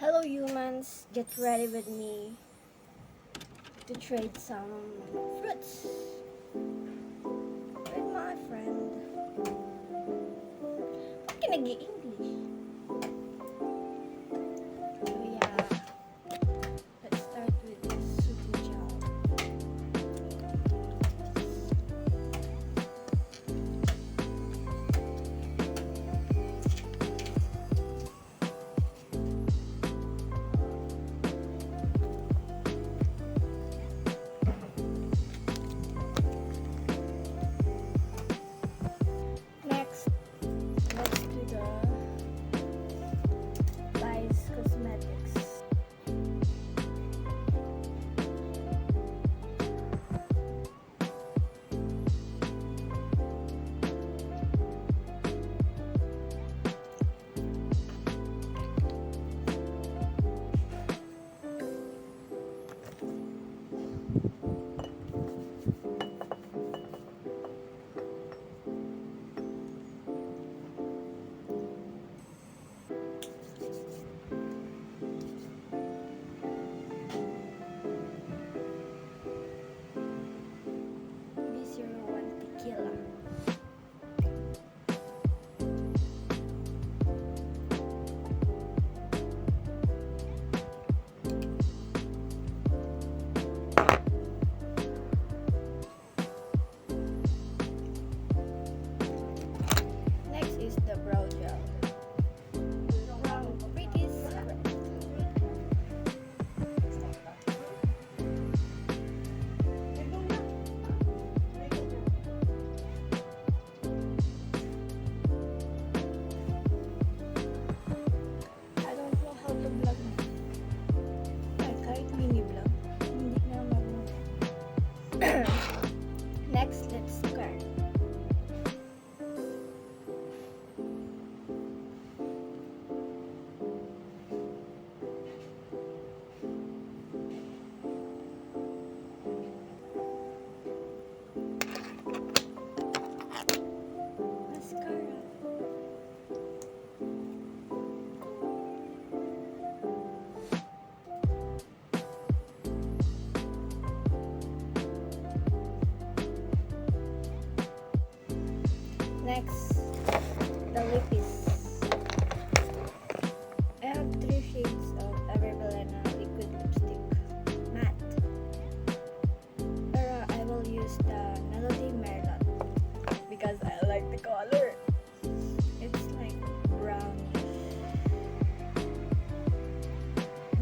Hello humans, get ready with me to trade some fruits with my friend. Ba't ka nag-i-English? So yeah, let's start with this suki chow. Next, let's do the Lies Cosmetics. B01 Tequila. Next is the brow gel from Pretty Secret. I don't know how to vlog. Kahit mini vlog, hindi na marunong. Next, let's start. Mascara. Next, the lippies. I have 3 shades of Everbelena liquid lipstick matte. Pero I will use the Melody Merlot because I like the color. It's like brownish,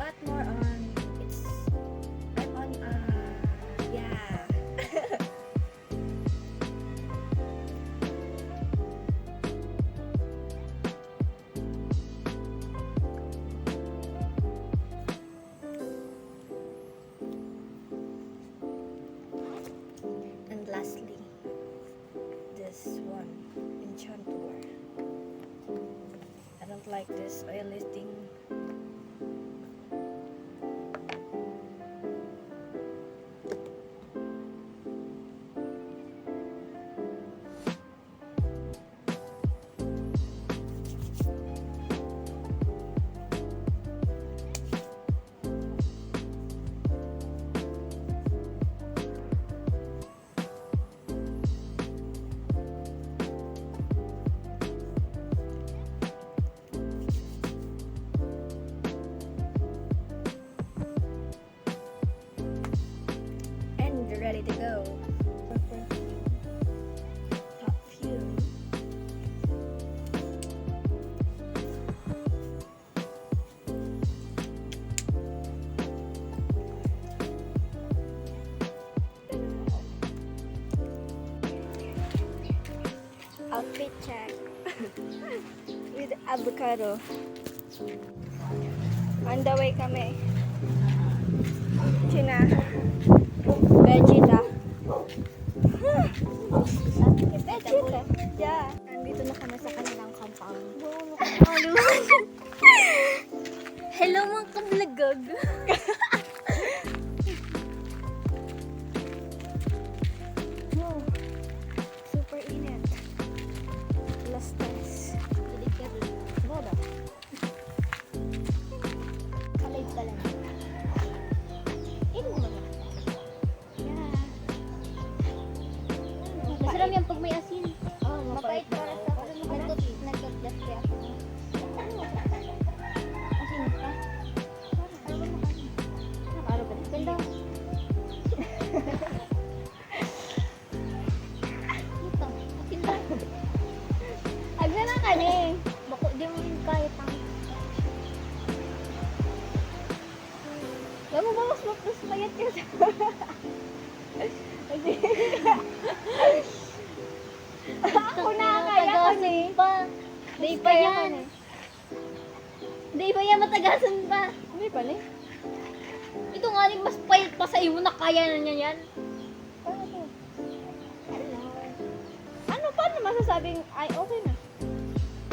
but more on I'm on yeah. And lastly, this one, Enchantor. I don't like this oily thing. And you're ready to go. Perfume. Outfit check. With avocado. On the way kami. China. Vegeta. Vegeta. Yeah. Nandito na kami sa kanilang compound. Hello mga kablagag. Wow. Super init. Alas 3. Boda. Alam mo ba, mas payat ka sa... Ako na kaya ko ni. Di pa yan. Di pa yan, matagasan pa. Hindi pa ni. Ito nga rin, mas payat pa sa iyo na kaya na niya yan. Paano to? Ano, paano masasabing, ay, okay na?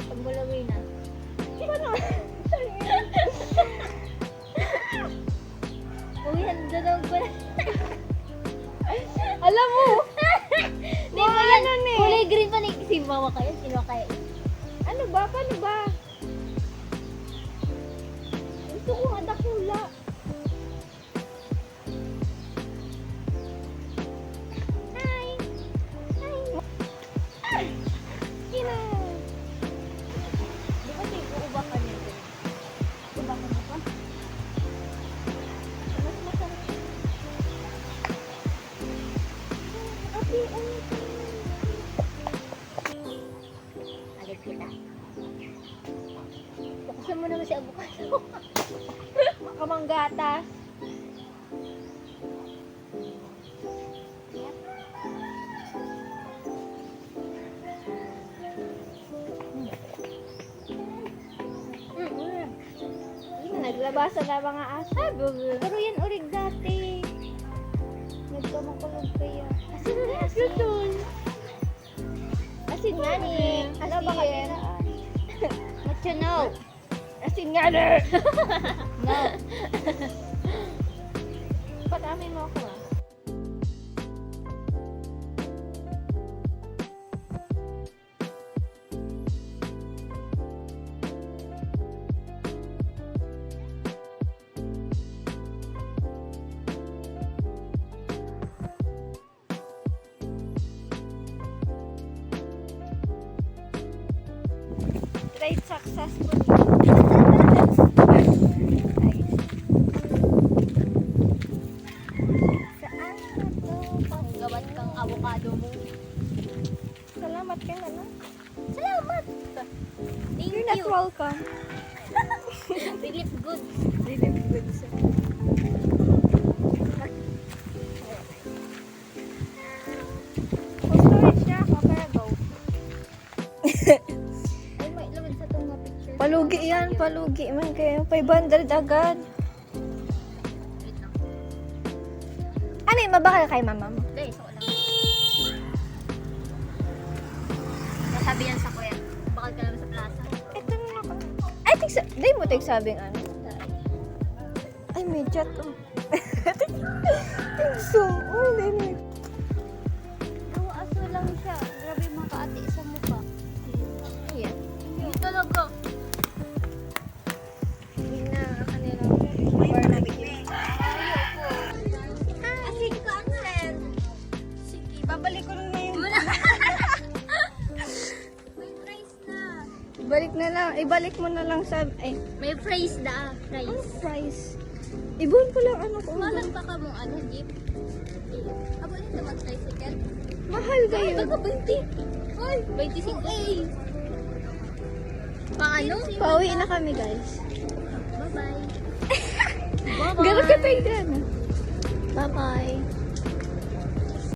Pagbalawin na. Paano? Uy, dadawag pa na. Alam mo, Di pa yan, ano ni? kulay green pa ni. Si Mama kaya, sino kaya yun? Ano ba? Paano ba? Gusto ko nga dakula. Hi! Ay! Ina! Di ba tayo uubak ka niya? Uubak ka mo pa? Mas masarap. Ate, ano? Agad kita. Bukasan mo naman si avocado. Kamanggatas. Naglabasan na mga asab. Pero yan urig dati. Nagkamakulog kaya. Asin na asin. Asin nga ni. Asin. Matcha no. Asin nga ni. No. Patami mo ako ah. Tried successfully. Saan na to? Gawat kang avocado mo. Salamat ka na, no? Salamat. Thank You're not you. welcome. Philip good. Really good, sir. Full storage na ako, pero go. Ay, may laman sa itong mga picture. Palugi yan, palugi man kayo. 500 agad. Wait lang. Ano yun, mabakal kay mama mo? Hindi, isa ko lang. Nasabi yan sa kuya. Bakal ka naman sa plaza. Ito na ako. Ay, di mo sabing ano. Ay, may chat oh. Tingso. Oh, hindi mo. Oo, aso lang siya. Grabe makaati sa mukha. Ayan. Hindi talaga. Hindi na kanila. Bar na bigyan. Ayoko. Asin cancel. Sige, babalik ko na yun. May price na. Balik na lang. Ibalik mo na lang sa... Ay, May price na. ano Price. price? Ibon pa lang ano ko. Malang pa ka mong ano, jeep. Ako din naman tricycle. Mahal Ay, kayo. baga 20. Ay, 25. Ay. Paano? Pauwi na kami, guys. Bye-bye. Bye-bye. Gano'n ka tayo dyan. Bye-bye.